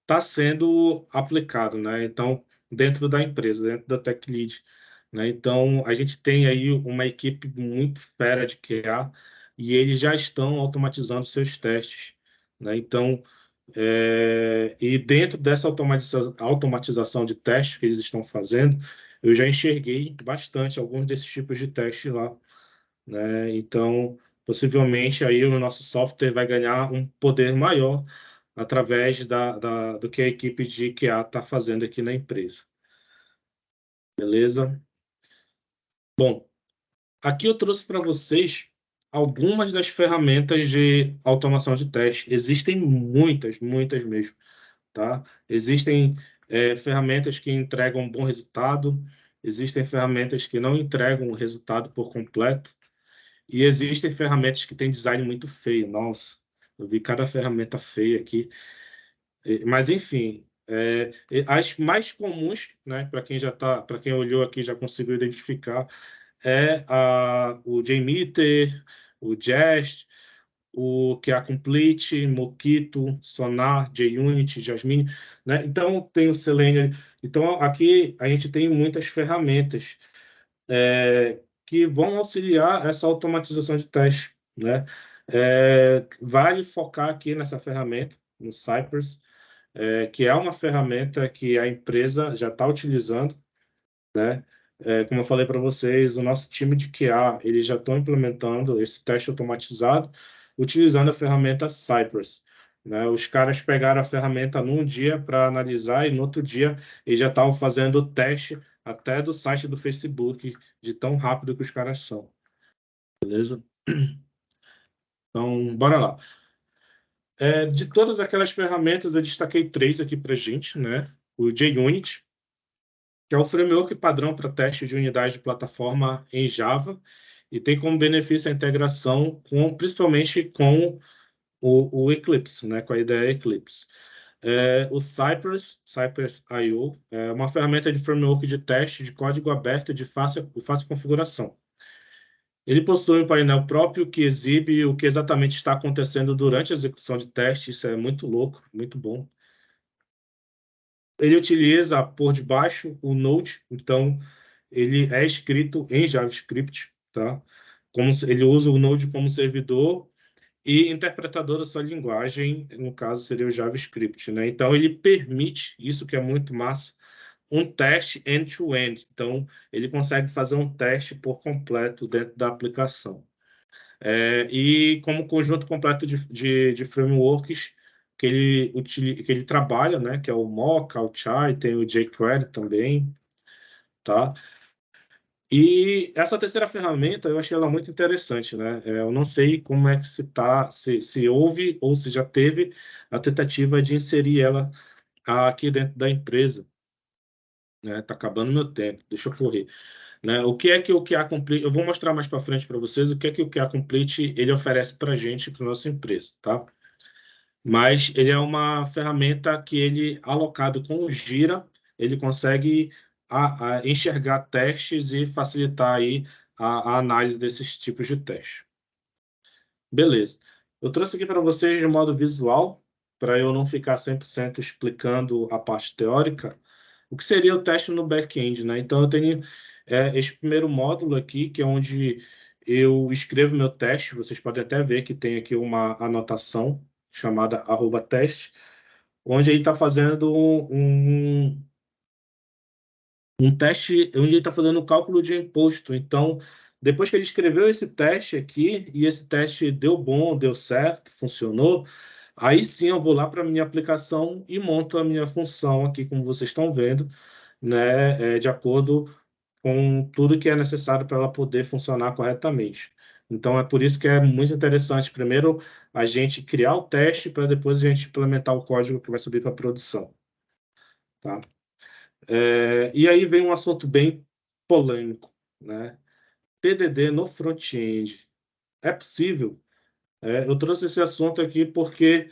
está sendo aplicado, né? Então, dentro da empresa, dentro da Tech Lead, né? Então, a gente tem aí uma equipe muito fera de QA e eles já estão automatizando seus testes, né? Então, e dentro dessa automatização de testes que eles estão fazendo, eu já enxerguei bastante alguns desses tipos de testes lá, né? Então, possivelmente aí o nosso software vai ganhar um poder maior através do que a equipe de QA está fazendo aqui na empresa. Beleza? Bom, aqui eu trouxe para vocês algumas das ferramentas de automação de teste. Existem muitas, muitas mesmo, tá? Existem ferramentas que entregam um bom resultado, existem ferramentas que não entregam o resultado por completo, e existem ferramentas que têm design muito feio. Nossa, eu vi cada ferramenta feia aqui. Mas, enfim, as mais comuns, né, para quem olhou aqui já conseguiu identificar, o JMeter, o Jest, o QA Complete, Mockito, Sonar, JUnit, Jasmine, né? Então, tem o Selenium. Então, aqui a gente tem muitas ferramentas que vão auxiliar essa automatização de teste, né? Vale focar aqui nessa ferramenta, no Cypress, que é uma ferramenta que a empresa já está utilizando, né? Como eu falei para vocês, o nosso time de QA, eles já estão implementando esse teste automatizado utilizando a ferramenta Cypress, né? Os caras pegaram a ferramenta num dia para analisar e no outro dia eles já estavam fazendo o teste até do site do Facebook, de tão rápido que os caras são, beleza? Então, bora lá. De todas aquelas ferramentas, eu destaquei três aqui para gente, né? O JUnit, que é o framework padrão para teste de unidade de plataforma em Java, e tem como benefício a integração principalmente com o Eclipse, né, com a ideia Eclipse. O Cypress IO, é uma ferramenta de framework de teste de código aberto de fácil configuração. Ele possui um painel próprio que exibe o que exatamente está acontecendo durante a execução de teste. Isso é muito louco, muito bom. Ele utiliza por debaixo o Node, então ele é escrito em JavaScript, tá? Ele usa o Node como servidor e interpretador da sua linguagem, no caso seria o JavaScript, né? Então ele permite, isso que é muito massa, um teste end-to-end. Então ele consegue fazer um teste por completo dentro da aplicação. E como conjunto completo de frameworks que ele trabalha, né? Que é o Mocha, o Chai, tem o jQuery também, tá? E essa terceira ferramenta eu achei ela muito interessante, né? Eu não sei como é que se houve ou se já teve a tentativa de inserir ela aqui dentro da empresa, né? Tá acabando meu tempo, deixa eu correr, né? O que é que o QA Complete? Eu vou mostrar mais para frente para vocês o que é que o QA Complete ele oferece para a gente, para nossa empresa, tá? Mas ele é uma ferramenta que ele alocado com o Gira, ele consegue enxergar testes e facilitar aí a análise desses tipos de teste. Beleza. Eu trouxe aqui para vocês de modo visual, para eu não ficar 100% explicando a parte teórica, o que seria o teste no back-end, né? Então, eu tenho esse primeiro módulo aqui, que é onde eu escrevo meu teste. Vocês podem até ver que tem aqui uma anotação chamada @teste, onde ele está fazendo um teste, onde ele está fazendo o cálculo de imposto. Então, depois que ele escreveu esse teste aqui, e esse teste deu bom, deu certo, funcionou, aí sim eu vou lá para a minha aplicação e monto a minha função aqui, como vocês estão vendo, né, de acordo com tudo que é necessário para ela poder funcionar corretamente. Então, é por isso que é muito interessante, primeiro, a gente criar o teste para depois a gente implementar o código que vai subir para a produção. Tá? E aí vem um assunto bem polêmico, né? TDD no front-end. É possível? Eu trouxe esse assunto aqui porque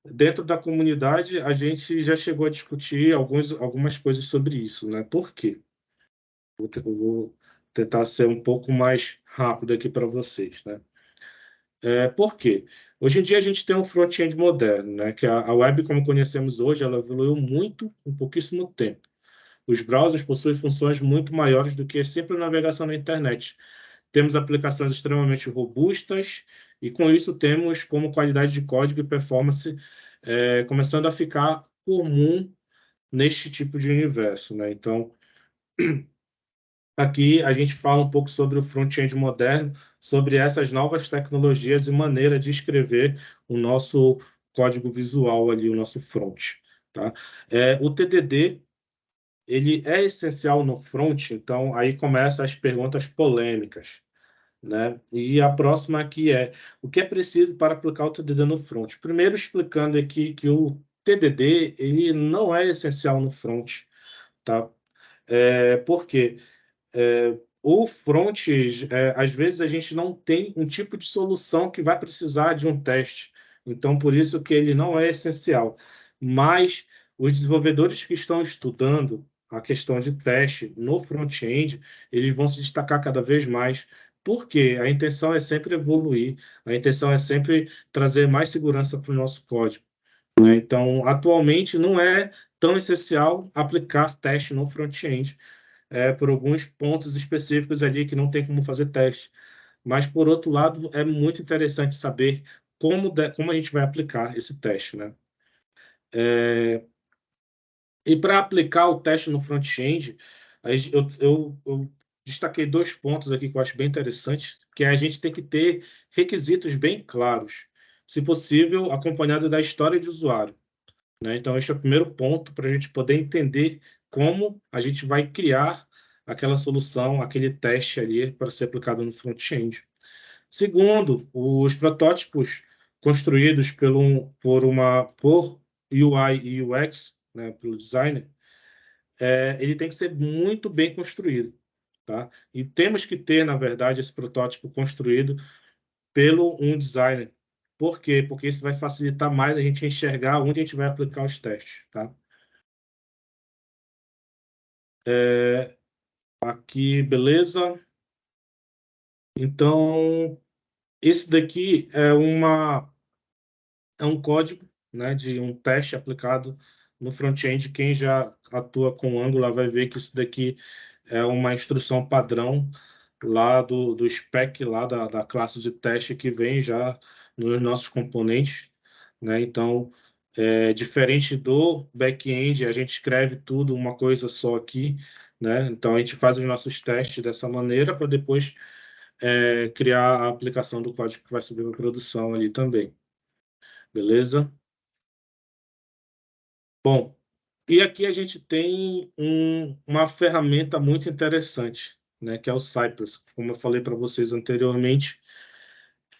dentro da comunidade a gente já chegou a discutir algumas coisas sobre isso, né? Por quê? Eu vou tentar ser um pouco mais rápido aqui para vocês, né? Por quê? Hoje em dia a gente tem um front-end moderno, né? Que a web, como conhecemos hoje, ela evoluiu muito em pouquíssimo tempo. Os browsers possuem funções muito maiores do que a simples navegação na internet. Temos aplicações extremamente robustas e, com isso, temos como qualidade de código e performance começando a ficar comum neste tipo de universo, né? Então, aqui a gente fala um pouco sobre o front-end moderno, sobre essas novas tecnologias e maneira de escrever o nosso código visual ali, o nosso front, tá? O TDD ele é essencial no front, então aí começam as perguntas polêmicas, né? E a próxima aqui é: o que é preciso para aplicar o TDD no front? Primeiro explicando aqui que o TDD ele não é essencial no front, tá? Por quê? O front, às vezes a gente não tem um tipo de solução que vai precisar de um teste. Então, por isso que ele não é essencial. Mas os desenvolvedores que estão estudando a questão de teste no front-end, eles vão se destacar cada vez mais, porque a intenção é sempre evoluir, a intenção é sempre trazer mais segurança para o nosso código, né? Então, atualmente não é tão essencial aplicar teste no front-end, por alguns pontos específicos ali que não tem como fazer teste. Mas, por outro lado, é muito interessante saber como a gente vai aplicar esse teste, né? E para aplicar o teste no front-end, eu destaquei dois pontos aqui que eu acho bem interessantes, que a gente tem que ter requisitos bem claros, se possível, acompanhado da história de usuário, né? Então, esse é o primeiro ponto para a gente poder entender como a gente vai criar aquela solução, aquele teste ali para ser aplicado no front-end. Segundo, os protótipos construídos por UI e UX, né, pelo designer, ele tem que ser muito bem construído, tá? E temos que ter, na verdade, esse protótipo construído pelo um designer. Por quê? Porque isso vai facilitar mais a gente enxergar onde a gente vai aplicar os testes, tá? Aqui, beleza? Então, esse daqui é um código, né, de um teste aplicado no front-end. Quem já atua com Angular vai ver que isso daqui é uma instrução padrão lá do spec lá da classe de teste que vem já nos nossos componentes, né? Então, diferente do back-end, a gente escreve tudo uma coisa só aqui, né? Então, a gente faz os nossos testes dessa maneira para depois criar a aplicação do código que vai subir para produção ali também, beleza? Bom, e aqui a gente tem uma ferramenta muito interessante, né, que é o Cypress. Como eu falei para vocês anteriormente,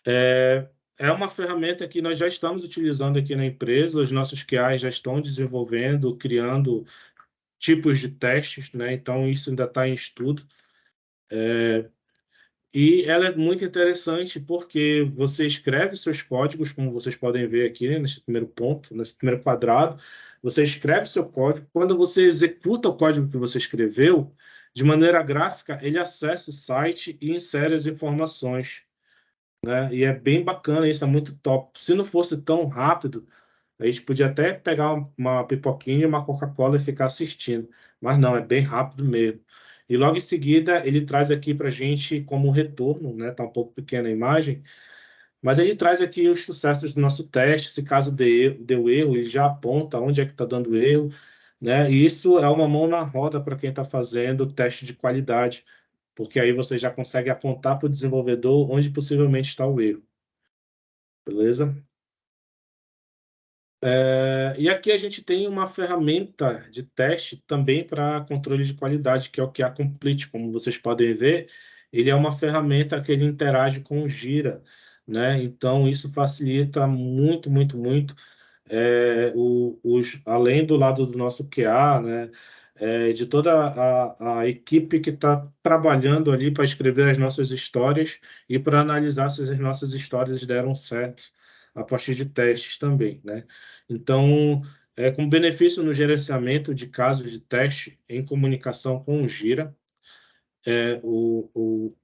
é uma ferramenta que nós já estamos utilizando aqui na empresa, os nossos QAs já estão desenvolvendo, criando tipos de testes, né, então isso ainda está em estudo. E ela é muito interessante porque você escreve seus códigos, como vocês podem ver aqui, né, nesse primeiro ponto, nesse primeiro quadrado. Você escreve seu código. Quando você executa o código que você escreveu, de maneira gráfica, ele acessa o site e insere as informações, né? E é bem bacana, isso é muito top. Se não fosse tão rápido, a gente podia até pegar uma pipoquinha e uma Coca-Cola e ficar assistindo. Mas não, é bem rápido mesmo. E logo em seguida, ele traz aqui para a gente como retorno, né? Tá um pouco pequena a imagem, mas ele traz aqui os sucessos do nosso teste. Se caso deu erro, ele já aponta onde é que está dando erro, né? E isso é uma mão na roda para quem está fazendo o teste de qualidade, porque aí você já consegue apontar para o desenvolvedor onde possivelmente está o erro, beleza? E aqui a gente tem uma ferramenta de teste também para controle de qualidade, que é o QA Complete. Como vocês podem ver, ele é uma ferramenta que ele interage com o Gira, né? Então, isso facilita muito, muito, muito, além do lado do nosso QA, né? De toda a equipe que está trabalhando ali para escrever as nossas histórias e para analisar se as nossas histórias deram certo a partir de testes também, né? Então, com benefício no gerenciamento de casos de teste em comunicação com o Gira, é, o, o,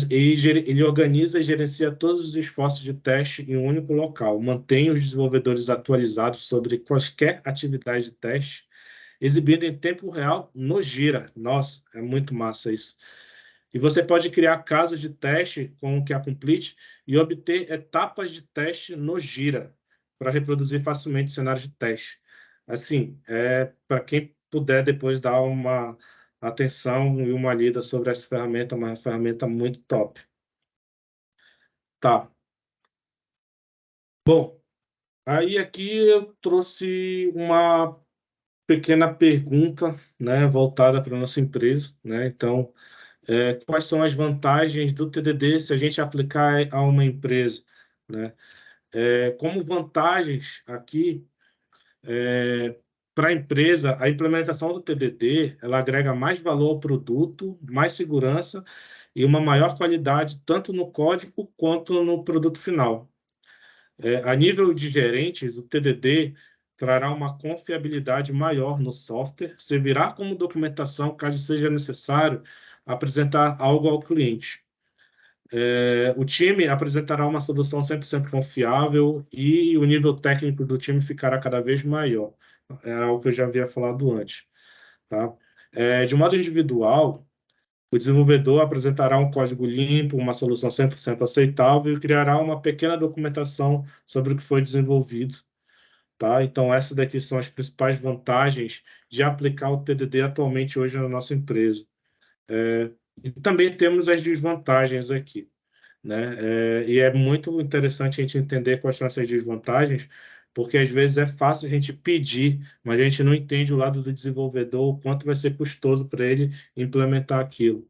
ele organiza e gerencia todos os esforços de teste em um único local, mantém os desenvolvedores atualizados sobre qualquer atividade de teste, exibindo em tempo real no Gira. Nossa, é muito massa isso. E você pode criar casos de teste com o QA Complete e obter etapas de teste no Gira para reproduzir facilmente cenários de teste. Assim, para quem puder depois dar uma atenção e uma lida sobre essa ferramenta, uma ferramenta muito top. Tá. Bom, aí aqui eu trouxe uma pequena pergunta, né, voltada para a nossa empresa, né? Então, quais são as vantagens do TDD se a gente aplicar a uma empresa, né? Como vantagens aqui, para a empresa, a implementação do TDD, ela agrega mais valor ao produto, mais segurança e uma maior qualidade tanto no código quanto no produto final. A nível de gerentes, o TDD trará uma confiabilidade maior no software, servirá como documentação caso seja necessário apresentar algo ao cliente. O time apresentará uma solução 100% confiável e o nível técnico do time ficará cada vez maior. É algo que eu já havia falado antes, tá? De modo individual, o desenvolvedor apresentará um código limpo, uma solução 100% aceitável e criará uma pequena documentação sobre o que foi desenvolvido, tá? Então, essas daqui são as principais vantagens de aplicar o TDD atualmente hoje na nossa empresa. E também temos as desvantagens aqui, né? E é muito interessante a gente entender quais são essas desvantagens, porque às vezes é fácil a gente pedir, mas a gente não entende o lado do desenvolvedor, o quanto vai ser custoso para ele implementar aquilo,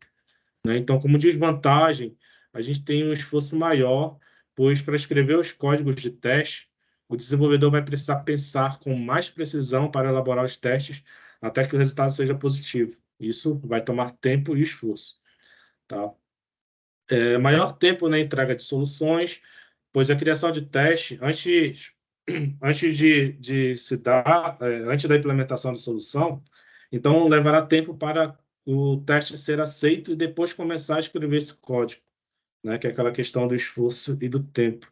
né? Então, como desvantagem, a gente tem um esforço maior, pois para escrever os códigos de teste, o desenvolvedor vai precisar pensar com mais precisão para elaborar os testes até que o resultado seja positivo. Isso vai tomar tempo e esforço, tá? Maior tempo na entrega de soluções, pois a criação de teste, antes de se dar, antes da implementação da solução, então levará tempo para o teste ser aceito e depois começar a escrever esse código, né? Que é aquela questão do esforço e do tempo.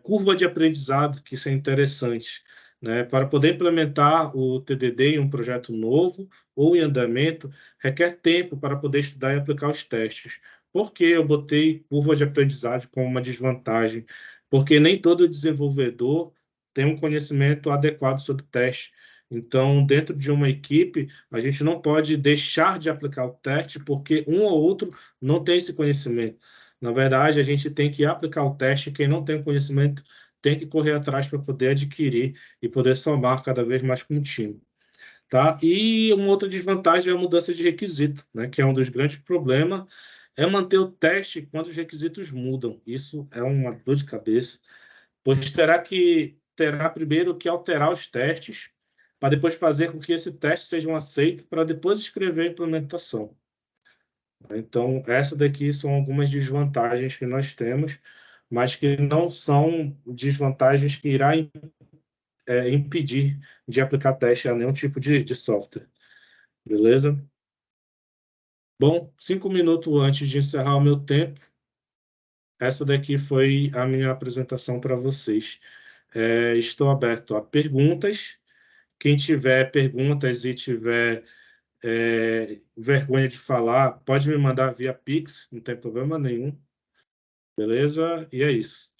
Curva de aprendizado, que isso é interessante, né? Para poder implementar o TDD em um projeto novo ou em andamento, requer tempo para poder estudar e aplicar os testes. Por que eu botei curva de aprendizado como uma desvantagem? Porque nem todo desenvolvedor tem um conhecimento adequado sobre teste. Então, dentro de uma equipe, a gente não pode deixar de aplicar o teste porque um ou outro não tem esse conhecimento. Na verdade, a gente tem que aplicar o teste. Quem não tem conhecimento tem que correr atrás para poder adquirir e poder somar cada vez mais com o time. Tá? E uma outra desvantagem é a mudança de requisito, né? Que é um dos grandes problemas, é manter o teste quando os requisitos mudam. Isso é uma dor de cabeça, pois terá primeiro que alterar os testes para depois fazer com que esse teste seja aceito para depois escrever a implementação. Então, essa daqui são algumas desvantagens que nós temos, mas que não são desvantagens que irá impedir de aplicar teste a nenhum tipo de software. Beleza? Bom, 5 minutos antes de encerrar o meu tempo, essa daqui foi a minha apresentação para vocês. Estou aberto a perguntas. Quem tiver perguntas e tiver vergonha de falar, pode me mandar via Pix, não tem problema nenhum. Beleza? E é isso.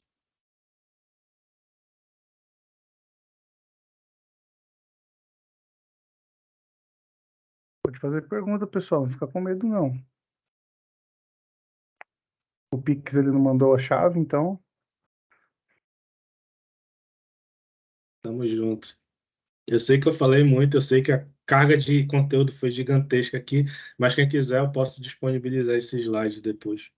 Pode fazer pergunta, pessoal, não fica com medo, não. O Pix, ele não mandou a chave, então... Tamo junto. Eu sei que eu falei muito, eu sei que a carga de conteúdo foi gigantesca aqui, mas quem quiser eu posso disponibilizar esses slides depois.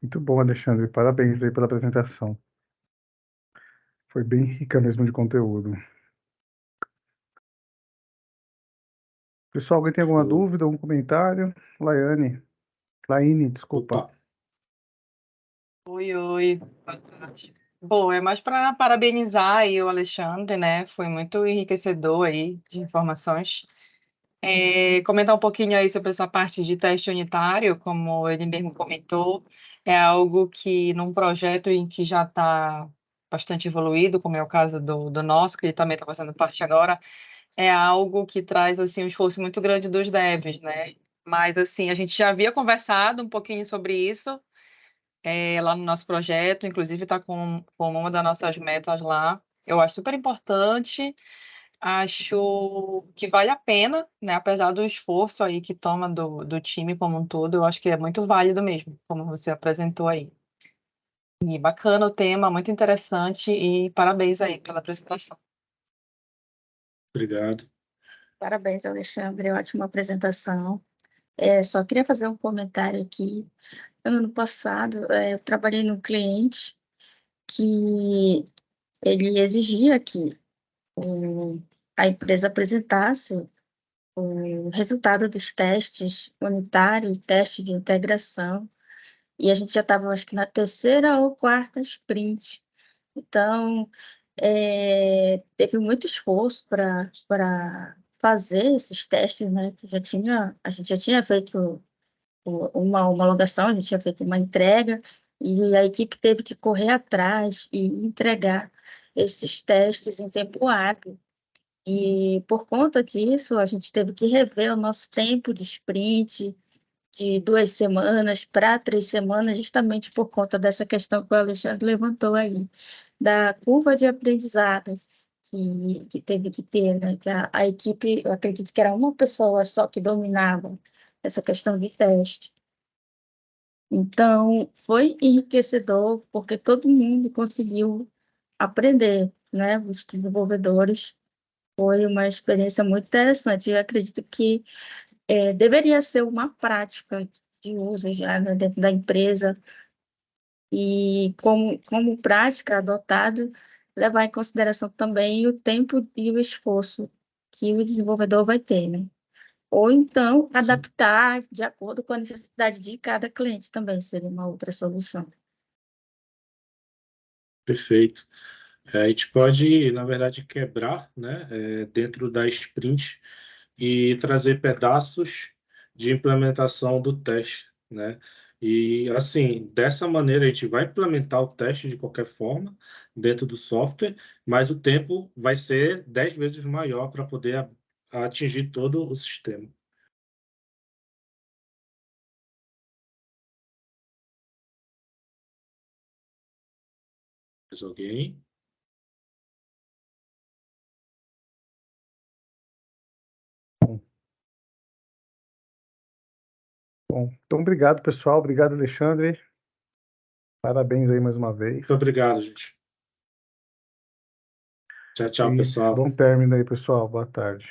Muito bom, Alexandre. Parabéns aí pela apresentação. Foi bem rica mesmo de conteúdo. Pessoal, alguém tem alguma Show. dúvida, algum comentário? Laine, desculpa. Opa, Oi, oi, boa tarde. Bom, é mais para parabenizar aí o Alexandre, né? Foi muito enriquecedor aí de informações. Comentar um pouquinho aí sobre essa parte de teste unitário, como ele mesmo comentou, é algo que num projeto em que já está bastante evoluído, como é o caso do nosso, que ele também está fazendo parte agora, é algo que traz assim um esforço muito grande dos devs, né? Mas assim, a gente já havia conversado um pouquinho sobre isso lá no nosso projeto, inclusive está como uma das nossas metas lá. Eu acho super importante, acho que vale a pena, né? Apesar do esforço aí que toma do time como um todo, eu acho que é muito válido mesmo, como você apresentou aí. E bacana o tema, muito interessante e parabéns aí pela apresentação. obrigado. Parabéns, Alexandre, ótima apresentação. Só queria fazer um comentário aqui. Ano passado, eu trabalhei num cliente que ele exigia que a empresa apresentasse o resultado dos testes unitários, teste de integração, e a gente já estava, acho que na terceira ou quarta sprint. Então, teve muito esforço para fazer esses testes, né? A gente já tinha feito uma homologação, a gente tinha feito uma entrega, e a equipe teve que correr atrás e entregar esses testes em tempo hábil. E por conta disso, a gente teve que rever o nosso tempo de sprint de 2 semanas para 3 semanas, justamente por conta dessa questão que o Alexandre levantou aí, da curva de aprendizado que teve que ter, né? Que a equipe, eu acredito que era uma pessoa só que dominava essa questão de teste. Então, foi enriquecedor, porque todo mundo conseguiu aprender, né? Os desenvolvedores. Foi uma experiência muito interessante. Eu acredito que deveria ser uma prática de uso já, né, dentro da empresa, e como prática adotado, levar em consideração também o tempo e o esforço que o desenvolvedor vai ter, né? Ou então Sim, adaptar de acordo com a necessidade de cada cliente também, seria uma outra solução. perfeito. A gente pode, na verdade, quebrar, né, dentro da sprint e trazer pedaços de implementação do teste, né? E assim, dessa maneira a gente vai implementar o teste de qualquer forma dentro do software, mas o tempo vai ser 10 vezes maior para poder atingir todo o sistema. Mais alguém? Bom, então obrigado, pessoal. Obrigado, Alexandre. Parabéns aí mais uma vez. Muito obrigado, gente. Tchau, tchau, E pessoal. bom término aí, pessoal. Boa tarde.